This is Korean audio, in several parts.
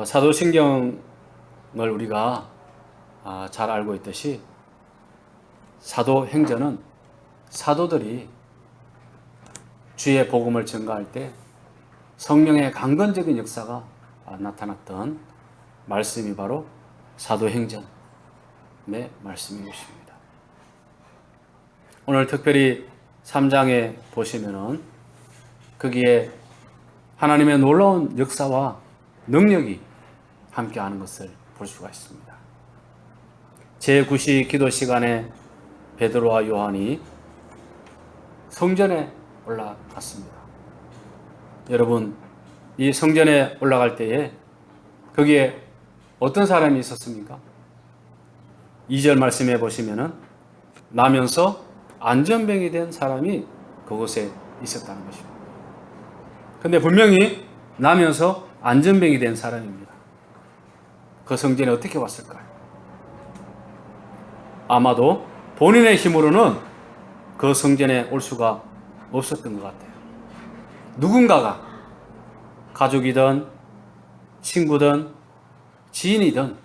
사도신경을 우리가 잘 알고 있듯이 사도행전은 사도들이 주의 복음을 전가할 때 성령의 강건적인 역사가 나타났던 말씀이 바로 사도행전의 말씀인 것입니다. 오늘 특별히 3장에 보시면은 거기에 하나님의 놀라운 역사와 능력이 함께하는 것을 볼 수가 있습니다. 제9시 기도 시간에 베드로와 요한이 성전에 올라갔습니다. 여러분, 이 성전에 올라갈 때에 거기에 어떤 사람이 있었습니까? 2절 말씀해 보시면은 나면서 안전병이 된 사람이 그곳에 있었다는 것입니다. 근데 분명히 나면서 안전병이 된 사람입니다. 그 성전에 어떻게 왔을까요? 아마도 본인의 힘으로는 그 성전에 올 수가 없었던 것 같아요. 누군가가 가족이든 친구든 지인이든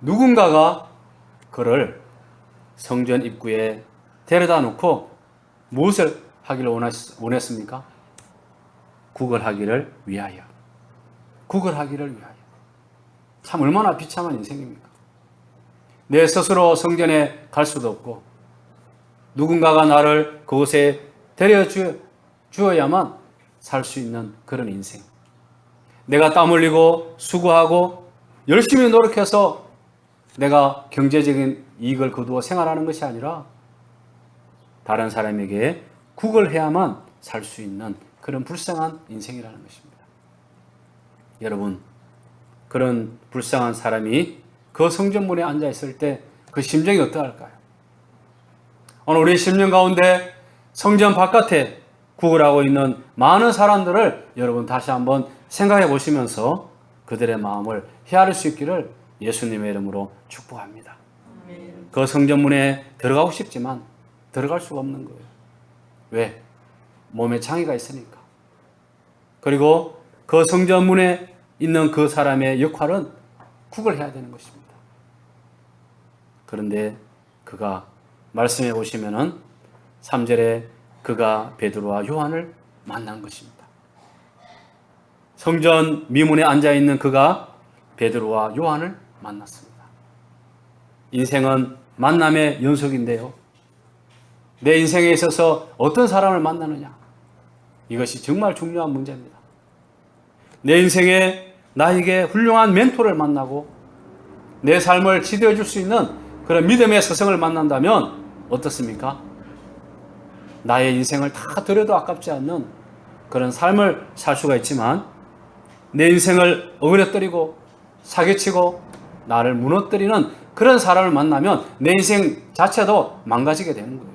누군가가 그를 성전 입구에 데려다 놓고 무엇을 하기를 원했습니까? 구걸하기를 위하여. 구걸하기를 위하여. 참 얼마나 비참한 인생입니까? 내 스스로 성전에 갈 수도 없고 누군가가 나를 그곳에 데려주어야만 살 수 있는 그런 인생. 내가 땀 흘리고 수고하고 열심히 노력해서 내가 경제적인 이익을 거두어 생활하는 것이 아니라 다른 사람에게 구걸해야만 살 수 있는 그런 불쌍한 인생이라는 것입니다. 여러분, 그런 불쌍한 사람이 그 성전문에 앉아 있을 때 그 심정이 어떠할까요? 오늘 우리 심령 가운데 성전 바깥에 구걸하고 있는 많은 사람들을 여러분 다시 한번 생각해 보시면서 그들의 마음을 헤아릴 수 있기를 예수님의 이름으로 축복합니다. 그 성전문에 들어가고 싶지만 들어갈 수가 없는 거예요. 왜? 몸에 장애가 있으니까. 그리고 그 성전문에 있는 그 사람의 역할은 구걸해야 되는 것입니다. 그런데 그가 말씀해 보시면은 3절에 그가 베드로와 요한을 만난 것입니다. 성전 미문에 앉아 있는 그가 베드로와 요한을 만났습니다. 인생은 만남의 연속인데요. 내 인생에 있어서 어떤 사람을 만나느냐? 이것이 정말 중요한 문제입니다. 내 인생에 나에게 훌륭한 멘토를 만나고 내 삶을 지도해 줄 수 있는 그런 믿음의 스승을 만난다면 어떻습니까? 나의 인생을 다 들여도 아깝지 않는 그런 삶을 살 수가 있지만 내 인생을 어그러뜨리고 사기치고 나를 무너뜨리는 그런 사람을 만나면 내 인생 자체도 망가지게 되는 거예요.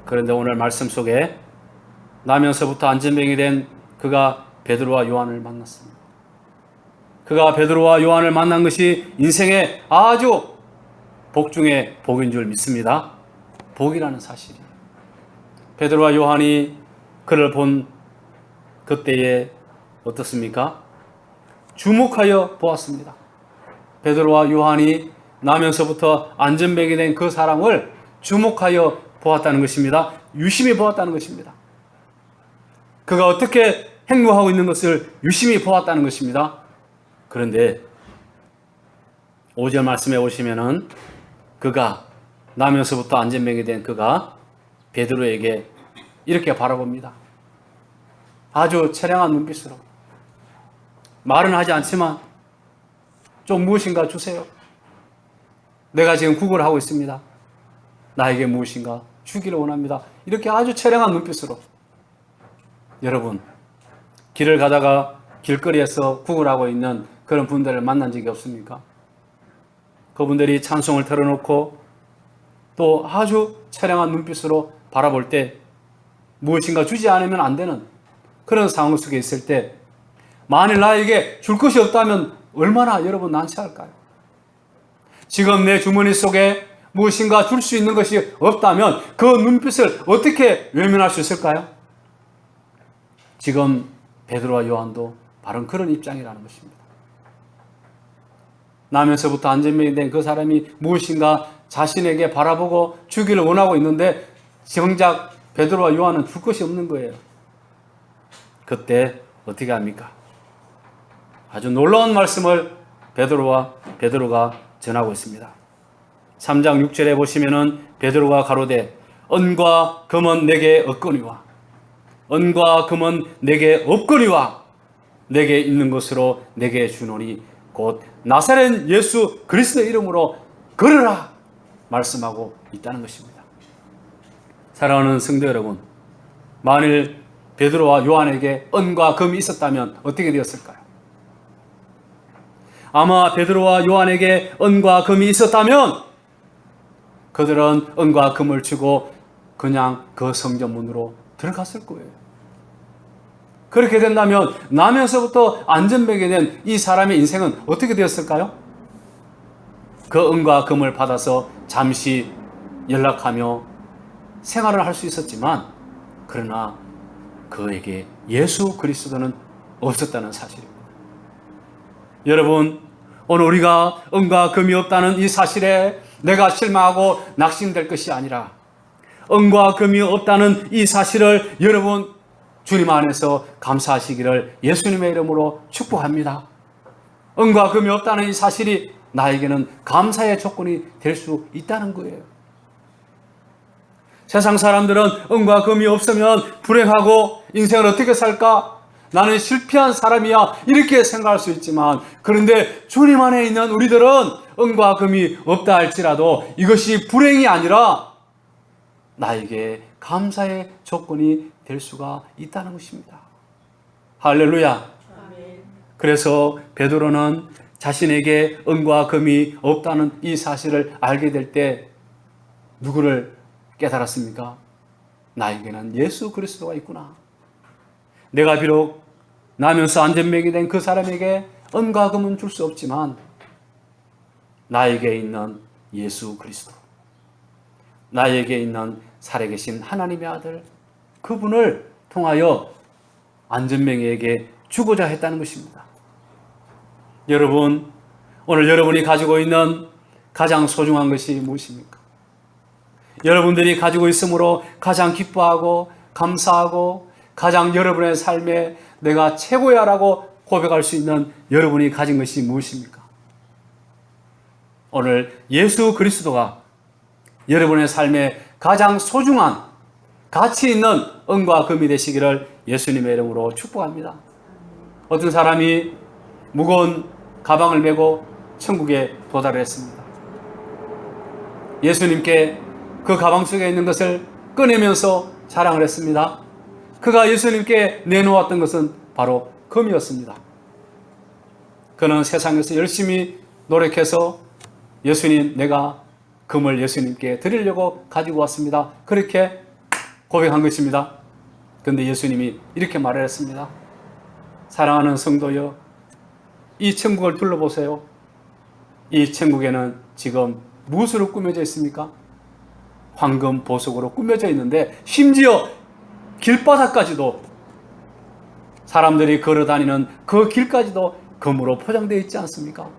그런데 오늘 말씀 속에 나면서부터 안전병이 된 그가 베드로와 요한을 만났습니다. 그가 베드로와 요한을 만난 것이 인생의 아주 복 중에 복인 줄 믿습니다. 복이라는 사실이에요. 베드로와 요한이 그를 본 그때에 어떻습니까? 주목하여 보았습니다. 베드로와 요한이 나면서부터 안전병이 된 그 사람을 주목하여 보았다는 것입니다. 유심히 보았다는 것입니다. 그가 어떻게 행동하고 있는 것을 유심히 보았다는 것입니다. 그런데 5절 말씀해 보시면은 그가 나면서부터 안전병이 된 그가 베드로에게 이렇게 바라봅니다. 아주 처량한 눈빛으로 말은 하지 않지만 좀 무엇인가 주세요. 내가 지금 구걸을 하고 있습니다. 나에게 무엇인가 주기를 원합니다. 이렇게 아주 처량한 눈빛으로. 여러분, 길을 가다가 길거리에서 구걸하고 있는 그런 분들을 만난 적이 없습니까? 그분들이 찬송을 틀어놓고 또 아주 처량한 눈빛으로 바라볼 때 무엇인가 주지 않으면 안 되는 그런 상황 속에 있을 때 만일 나에게 줄 것이 없다면 얼마나 여러분 난처할까요? 지금 내 주머니 속에 무엇인가 줄 수 있는 것이 없다면 그 눈빛을 어떻게 외면할 수 있을까요? 지금 베드로와 요한도 바로 그런 입장이라는 것입니다. 나면서부터 안전병이 된 그 사람이 무엇인가 자신에게 바라보고 주기를 원하고 있는데 정작 베드로와 요한은 줄 것이 없는 거예요. 그때 어떻게 합니까? 아주 놀라운 말씀을 베드로가 전하고 있습니다. 3장 6절에 보시면은 베드로가 가로되 은과 금은 내게 없거니와 은과 금은 내게 없거니와 내게 있는 것으로 내게 주노니 곧 나사렛 예수 그리스도의 이름으로 걸으라 말씀하고 있다는 것입니다. 사랑하는 성도 여러분, 만일 베드로와 요한에게 은과 금이 있었다면 어떻게 되었을까요? 아마 베드로와 요한에게 은과 금이 있었다면 그들은 은과 금을 주고 그냥 그 성전문으로 들어갔을 거예요. 그렇게 된다면 나면서부터 안전뱅이 된 이 사람의 인생은 어떻게 되었을까요? 그 은과 금을 받아서 잠시 연락하며 생활을 할 수 있었지만 그러나 그에게 예수 그리스도는 없었다는 사실입니다. 여러분, 오늘 우리가 은과 금이 없다는 이 사실에 내가 실망하고 낙심될 것이 아니라 은과 금이 없다는 이 사실을 여러분 주님 안에서 감사하시기를 예수님의 이름으로 축복합니다. 은과 금이 없다는 이 사실이 나에게는 감사의 조건이 될 수 있다는 거예요. 세상 사람들은 은과 금이 없으면 불행하고 인생을 어떻게 살까? 나는 실패한 사람이야 이렇게 생각할 수 있지만 그런데 주님 안에 있는 우리들은 은과 금이 없다 할지라도 이것이 불행이 아니라 나에게 감사의 조건이 될 수가 있다는 것입니다. 할렐루야. 그래서 베드로는 자신에게 은과 금이 없다는 이 사실을 알게 될 때 누구를 깨달았습니까? 나에게는 예수 그리스도가 있구나. 내가 비록 나면서 안전뱅이 된 그 사람에게 은과 금은 줄 수 없지만 나에게 있는 예수 그리스도, 나에게 있는 살아계신 하나님의 아들, 그분을 통하여 안전뱅이에게 주고자 했다는 것입니다. 여러분, 오늘 여러분이 가지고 있는 가장 소중한 것이 무엇입니까? 여러분들이 가지고 있으므로 가장 기뻐하고 감사하고 가장 여러분의 삶에 내가 최고야라고 고백할 수 있는 여러분이 가진 것이 무엇입니까? 오늘 예수 그리스도가 여러분의 삶에 가장 소중한 가치 있는 은과 금이 되시기를 예수님의 이름으로 축복합니다. 어떤 사람이 무거운 가방을 메고 천국에 도달을 했습니다. 예수님께 그 가방 속에 있는 것을 꺼내면서 자랑을 했습니다. 그가 예수님께 내놓았던 것은 바로 금이었습니다. 그는 세상에서 열심히 노력해서 예수님, 내가 금을 예수님께 드리려고 가지고 왔습니다. 그렇게 고백한 것입니다. 그런데 예수님이 이렇게 말을 했습니다. 사랑하는 성도여, 이 천국을 둘러보세요. 이 천국에는 지금 무엇으로 꾸며져 있습니까? 황금, 보석으로 꾸며져 있는데 심지어 길바닥까지도 사람들이 걸어다니는 그 길까지도 금으로 포장되어 있지 않습니까?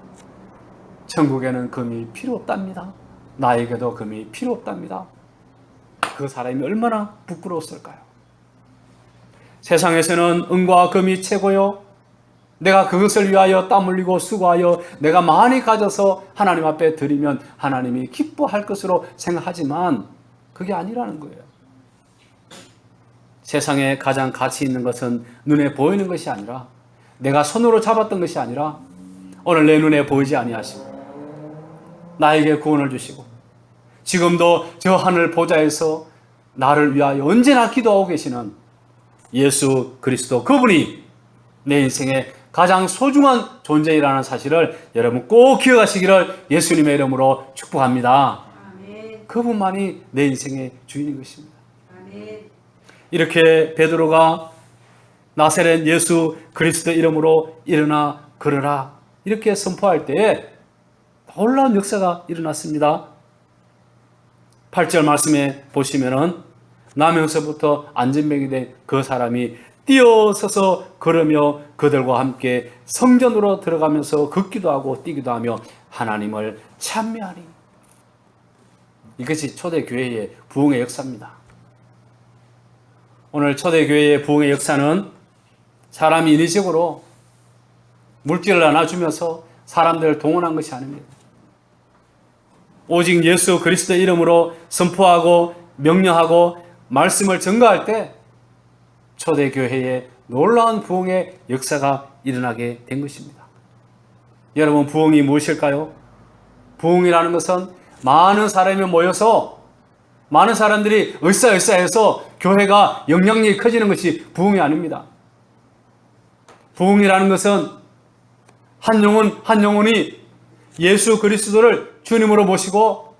천국에는 금이 필요 없답니다. 나에게도 금이 필요 없답니다. 그 사람이 얼마나 부끄러웠을까요? 세상에서는 은과 금이 최고요. 내가 그것을 위하여 땀 흘리고 수고하여 내가 많이 가져서 하나님 앞에 드리면 하나님이 기뻐할 것으로 생각하지만 그게 아니라는 거예요. 세상에 가장 가치 있는 것은 눈에 보이는 것이 아니라 내가 손으로 잡았던 것이 아니라 오늘 내 눈에 보이지 아니하시고 나에게 구원을 주시고 지금도 저 하늘 보좌에서 나를 위하여 언제나 기도하고 계시는 예수 그리스도, 그분이 내 인생의 가장 소중한 존재이라는 사실을 여러분 꼭 기억하시기를 예수님의 이름으로 축복합니다. 아멘. 그분만이 내 인생의 주인인 것입니다. 아멘. 이렇게 베드로가 나사렛 예수 그리스도 이름으로 일어나 걸으라 이렇게 선포할 때에 놀라운 역사가 일어났습니다. 8절 말씀에 보시면은 나면서부터 안전병이 된 그 사람이 뛰어서서 걸으며 그들과 함께 성전으로 들어가면서 걷기도 하고 뛰기도 하며 하나님을 찬미하니. 이것이 초대교회의 부흥의 역사입니다. 오늘 초대교회의 부흥의 역사는 사람이 인위적으로 물질을 나눠주면서 사람들을 동원한 것이 아닙니다. 오직 예수 그리스도의 이름으로 선포하고 명령하고 말씀을 전가할 때 초대교회의 놀라운 부흥의 역사가 일어나게 된 것입니다. 여러분, 부흥이 무엇일까요? 부흥이라는 것은 많은 사람이 모여서 많은 사람들이 으쌰으쌰해서 교회가 영향력이 커지는 것이 부흥이 아닙니다. 부흥이라는 것은 한 영혼 한 영혼이 예수 그리스도를 주님으로 모시고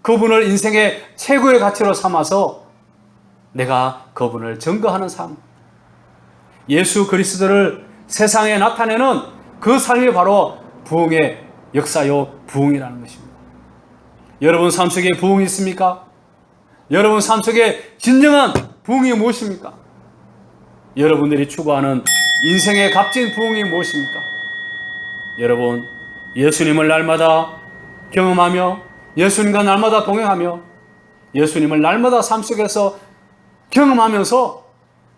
그분을 인생의 최고의 가치로 삼아서 내가 그분을 증거하는 삶, 예수 그리스도를 세상에 나타내는 그 삶이 바로 부흥의 역사요 부흥이라는 것입니다. 여러분 삶 속에 부흥이 있습니까? 여러분 삶 속에 진정한 부흥이 무엇입니까? 여러분들이 추구하는 인생의 값진 부흥이 무엇입니까? 여러분, 예수님을 날마다 경험하며 예수님과 날마다 동행하며 예수님을 날마다 삶 속에서 경험하면서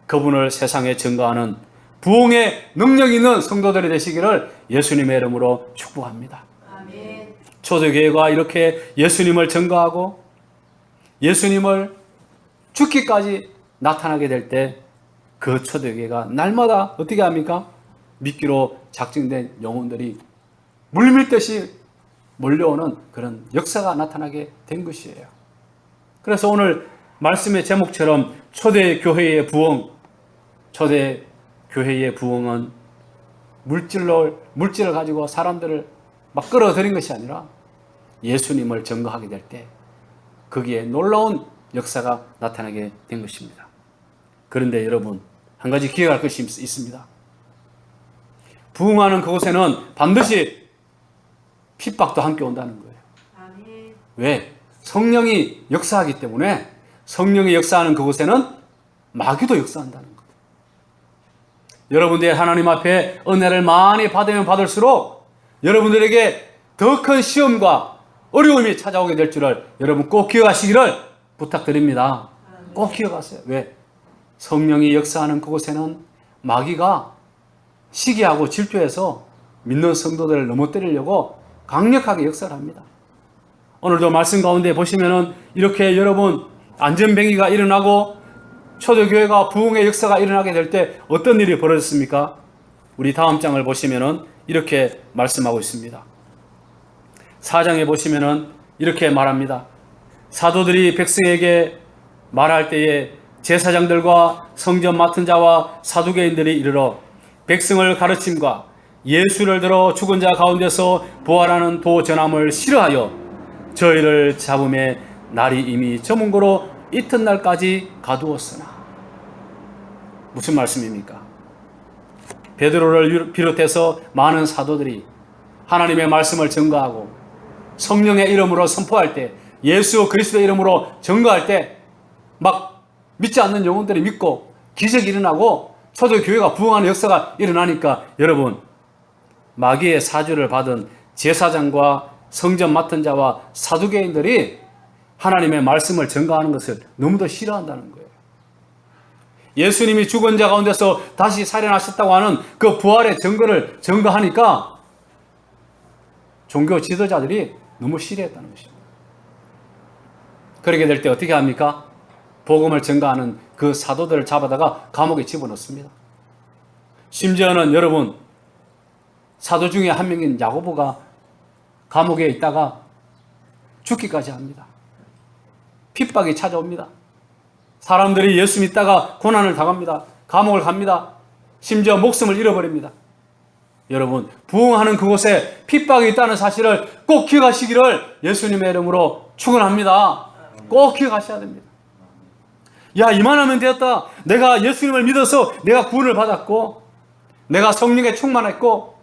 그분을 세상에 증거하는 부흥의 능력 있는 성도들이 되시기를 예수님의 이름으로 축복합니다. 아멘. 초대교회가 이렇게 예수님을 증거하고 예수님을 죽기까지 나타나게 될 때 그 초대교회가 날마다 어떻게 합니까? 미끼로 작정된 영혼들이 물밀듯이 몰려오는 그런 역사가 나타나게 된 것이에요. 그래서 오늘 말씀의 제목처럼 초대교회의 부흥, 초대교회의 부흥은 물질을 가지고 사람들을 막 끌어들인 것이 아니라 예수님을 증거하게 될 때 거기에 놀라운 역사가 나타나게 된 것입니다. 그런데 여러분, 한 가지 기억할 것이 있습니다. 부흥하는 그곳에는 반드시 핍박도 함께 온다는 거예요. 아멘. 왜? 성령이 역사하기 때문에 성령이 역사하는 그곳에는 마귀도 역사한다는 거예요. 여러분들이 하나님 앞에 은혜를 많이 받으면 받을수록 여러분들에게 더 큰 시험과 어려움이 찾아오게 될 줄을 여러분 꼭 기억하시기를 부탁드립니다. 꼭 기억하세요. 왜? 성령이 역사하는 그곳에는 마귀가 시기하고 질투해서 믿는 성도들을 넘어뜨리려고 강력하게 역사를 합니다. 오늘도 말씀 가운데 보시면은 이렇게 여러분 안전뱅이가 일어나고 초대교회가 부흥의 역사가 일어나게 될 때 어떤 일이 벌어졌습니까? 우리 다음 장을 보시면은 이렇게 말씀하고 있습니다. 4장에 보시면은 이렇게 말합니다. 사도들이 백성에게 말할 때에 제사장들과 성전 맡은 자와 사두개인들이 이르러 백성을 가르침과 예수를 들어 죽은 자 가운데서 부활하는 도 전함을 싫어하여 저희를 잡음에 날이 이미 저문 고로 이튿날까지 가두었으나. 무슨 말씀입니까? 베드로를 비롯해서 많은 사도들이 하나님의 말씀을 증거하고 성령의 이름으로 선포할 때, 예수 그리스도의 이름으로 증거할 때 막 믿지 않는 영혼들이 믿고 기적이 일어나고 초대교회가 부흥하는 역사가 일어나니까 여러분, 마귀의 사주를 받은 제사장과 성전 맡은 자와 사두개인들이 하나님의 말씀을 증거하는 것을 너무도 싫어한다는 거예요. 예수님이 죽은 자 가운데서 다시 살아나셨다고 하는 그 부활의 증거를 증거하니까 종교 지도자들이 너무 싫어했다는 것입니다. 그렇게 될 때 어떻게 합니까? 복음을 증거하는 그 사도들을 잡아다가 감옥에 집어넣습니다. 심지어는 여러분, 사도 중에 한 명인 야고보가 감옥에 있다가 죽기까지 합니다. 핍박이 찾아옵니다. 사람들이 예수 믿다가 고난을 당합니다. 감옥을 갑니다. 심지어 목숨을 잃어버립니다. 여러분, 부흥하는 그곳에 핍박이 있다는 사실을 꼭 기억하시기를 예수님의 이름으로 축원합니다. 꼭 기억하셔야 됩니다. 야, 이만하면 되었다. 내가 예수님을 믿어서 내가 구원을 받았고 내가 성령에 충만했고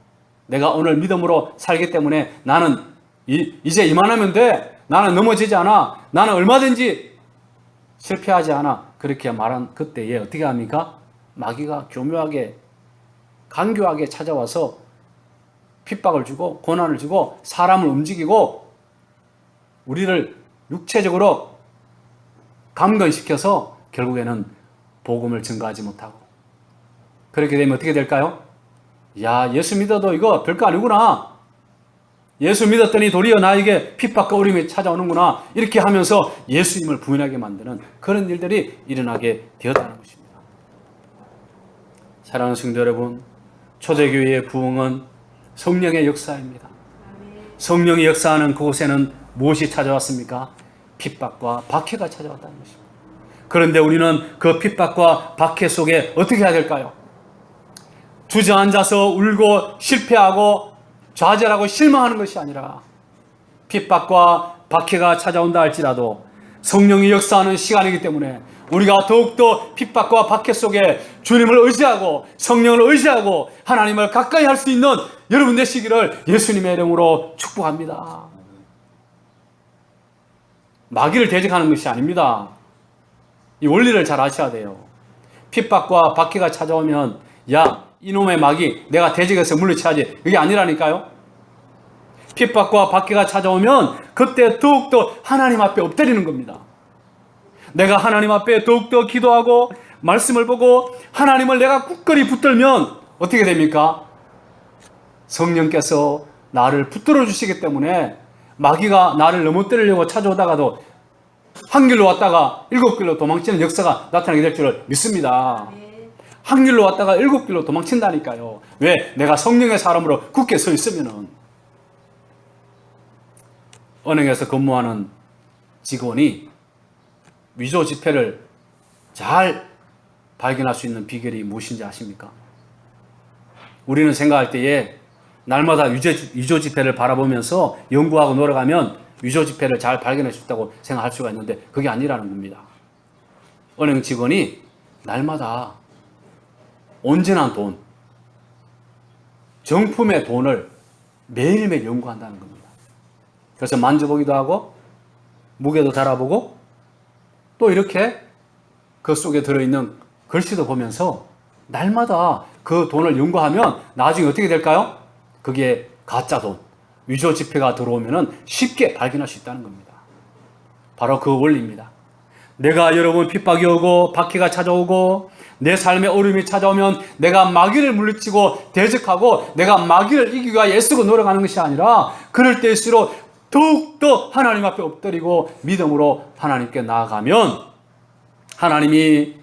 내가 오늘 믿음으로 살기 때문에 나는 이제 이만하면 돼. 나는 넘어지지 않아. 나는 얼마든지 실패하지 않아. 그렇게 말한 그때에 어떻게 합니까? 마귀가 교묘하게 간교하게 찾아와서 핍박을 주고 고난을 주고 사람을 움직이고 우리를 육체적으로 감건시켜서 결국에는 복음을 증거하지 못하고, 그렇게 되면 어떻게 될까요? 야, 예수 믿어도 이거 별거 아니구나. 예수 믿었더니 도리어 나에게 핍박과 어려움이 찾아오는구나. 이렇게 하면서 예수님을 부인하게 만드는 그런 일들이 일어나게 되었다는 것입니다. 사랑하는 성도 여러분, 초대교회의 부흥은 성령의 역사입니다. 성령이 역사하는 그곳에는 무엇이 찾아왔습니까? 핍박과 박해가 찾아왔다는 것입니다. 그런데 우리는 그 핍박과 박해 속에 어떻게 해야 될까요? 주저앉아서 울고 실패하고 좌절하고 실망하는 것이 아니라, 핍박과 박해가 찾아온다 할지라도 성령이 역사하는 시간이기 때문에 우리가 더욱더 핍박과 박해 속에 주님을 의지하고 성령을 의지하고 하나님을 가까이 할 수 있는 여러분 되시기를 예수님의 이름으로 축복합니다. 마귀를 대적하는 것이 아닙니다. 이 원리를 잘 아셔야 돼요. 핍박과 박해가 찾아오면 야, 이놈의 마귀 내가 대적해서 물리쳐야지, 이게 아니라니까요. 핍박과 박해가 찾아오면 그때 더욱더 하나님 앞에 엎드리는 겁니다. 내가 하나님 앞에 더욱더 기도하고 말씀을 보고 하나님을 내가 굳건히 붙들면 어떻게 됩니까? 성령께서 나를 붙들어 주시기 때문에 마귀가 나를 넘어뜨리려고 찾아오다가도 한 길로 왔다가 일곱 길로 도망치는 역사가 나타나게 될 줄을 믿습니다. 한 길로 왔다가 일곱 길로 도망친다니까요. 왜? 내가 성령의 사람으로 굳게 서 있으면은. 은행에서 근무하는 직원이 위조 지폐를 잘 발견할 수 있는 비결이 무엇인지 아십니까? 우리는 생각할 때에 날마다 위조 지폐를 바라보면서 연구하고 노력하면 위조 지폐를 잘 발견할 수 있다고 생각할 수가 있는데 그게 아니라는 겁니다. 은행 직원이 날마다 온전한 돈, 정품의 돈을 매일매일 연구한다는 겁니다. 그래서 만져보기도 하고 무게도 달아보고 또 이렇게 그 속에 들어있는 글씨도 보면서 날마다 그 돈을 연구하면 나중에 어떻게 될까요? 그게 가짜 돈, 위조 지폐가 들어오면 쉽게 발견할 수 있다는 겁니다. 바로 그 원리입니다. 내가 여러분 핍박이 오고 박해가 찾아오고 내 삶에 어려움이 찾아오면 내가 마귀를 물리치고 대적하고 내가 마귀를 이기기 위해 애쓰고 노력하는 것이 아니라 그럴 때일수록 더욱더 하나님 앞에 엎드리고 믿음으로 하나님께 나아가면 하나님이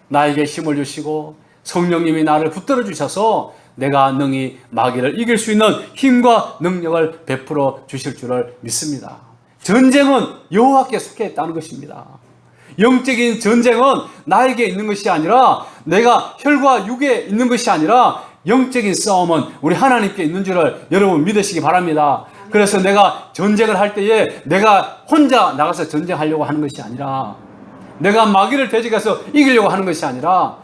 나에게 힘을 주시고 성령님이 나를 붙들어 주셔서 내가 능히 마귀를 이길 수 있는 힘과 능력을 베풀어 주실 줄을 믿습니다. 전쟁은 여호와께 속해 있다는 것입니다. 영적인 전쟁은 나에게 있는 것이 아니라 내가 혈과 육에 있는 것이 아니라 영적인 싸움은 우리 하나님께 있는 줄을 여러분 믿으시기 바랍니다. 그래서 내가 전쟁을 할 때에 내가 혼자 나가서 전쟁하려고 하는 것이 아니라 내가 마귀를 대적해서 이기려고 하는 것이 아니라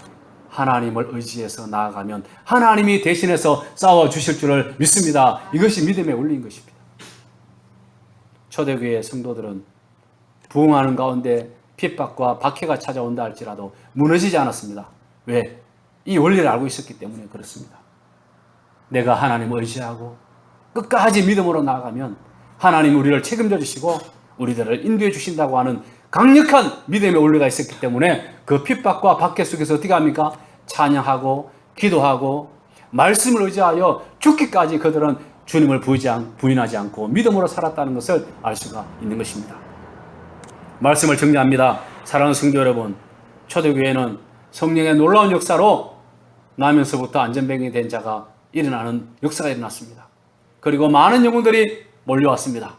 하나님을 의지해서 나아가면 하나님이 대신해서 싸워주실 줄을 믿습니다. 이것이 믿음의 원리인 것입니다. 초대교회 성도들은 부흥하는 가운데 핍박과 박해가 찾아온다 할지라도 무너지지 않았습니다. 왜? 이 원리를 알고 있었기 때문에 그렇습니다. 내가 하나님을 의지하고 끝까지 믿음으로 나아가면 하나님 우리를 책임져 주시고 우리들을 인도해 주신다고 하는 강력한 믿음의 원리가 있었기 때문에 그 핍박과 박해 속에서 어떻게 합니까? 찬양하고 기도하고 말씀을 의지하여 죽기까지 그들은 주님을 부인하지 않고 믿음으로 살았다는 것을 알 수가 있는 것입니다. 말씀을 정리합니다. 사랑하는 성도 여러분, 초대교회는 성령의 놀라운 역사로 나면서부터 안전병이 된 자가 일어나는 역사가 일어났습니다. 그리고 많은 영혼들이 몰려왔습니다.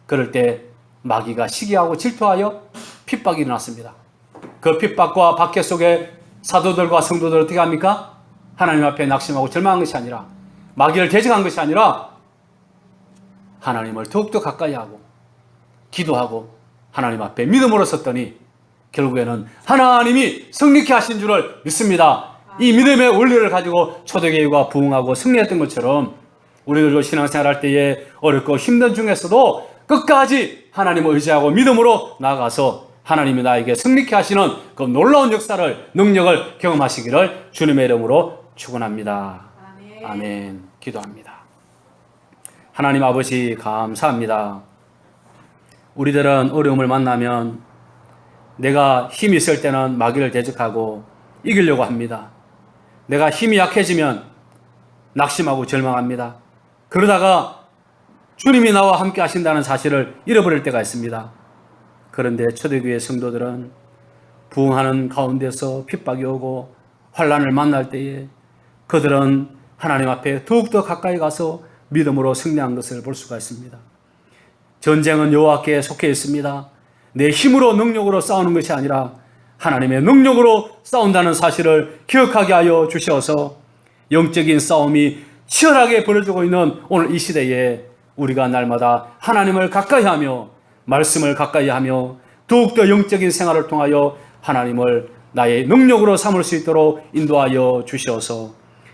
그럴 때 마귀가 시기하고 질투하여 핍박이 일어났습니다. 그 핍박과 박해 속에 사도들과 성도들 어떻게 합니까? 하나님 앞에 낙심하고 절망한 것이 아니라 마귀를 대적한 것이 아니라 하나님을 더욱더 가까이 하고 기도하고 하나님 앞에 믿음으로 섰더니 결국에는 하나님이 성립케 하신 줄을 믿습니다. 이 믿음의 원리를 가지고 초대교회가 부흥하고 승리했던 것처럼 우리들도 신앙생활할 때에 어렵고 힘든 중에서도 끝까지 하나님을 의지하고 믿음으로 나아가서 하나님이 나에게 승리케 하시는 그 놀라운 역사를, 능력을 경험하시기를 주님의 이름으로 축원합니다. 아멘. 기도합니다. 하나님 아버지 감사합니다. 우리들은 어려움을 만나면 내가 힘이 있을 때는 마귀를 대적하고 이기려고 합니다. 내가 힘이 약해지면 낙심하고 절망합니다. 그러다가 주님이 나와 함께 하신다는 사실을 잃어버릴 때가 있습니다. 그런데 초대교회 성도들은 부흥하는 가운데서 핍박이 오고 환난을 만날 때에 그들은 하나님 앞에 더욱더 가까이 가서 믿음으로 승리한 것을 볼 수가 있습니다. 전쟁은 여호와께 속해 있습니다. 내 힘으로 능력으로 싸우는 것이 아니라 하나님의 능력으로 싸운다는 사실을 기억하게 하여 주셔서 영적인 싸움이 치열하게 벌어지고 있는 오늘 이 시대에 우리가 날마다 하나님을 가까이 하며 말씀을 가까이 하며 더욱더 영적인 생활을 통하여 하나님을 나의 능력으로 삼을 수 있도록 인도하여 주셔서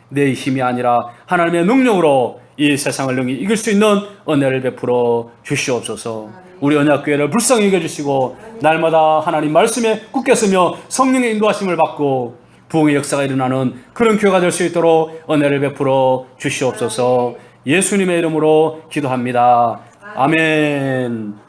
내 힘이 아니라 하나님의 능력으로 이 세상을 능히 이길 수 있는 은혜를 베풀어 주시옵소서. 우리 언약교회를 불쌍히 여겨주시고 날마다 하나님 말씀에 굳게 서며 성령의 인도하심을 받고 부흥의 역사가 일어나는 그런 교회가 될 수 있도록 은혜를 베풀어 주시옵소서. 예수님의 이름으로 기도합니다. 아멘.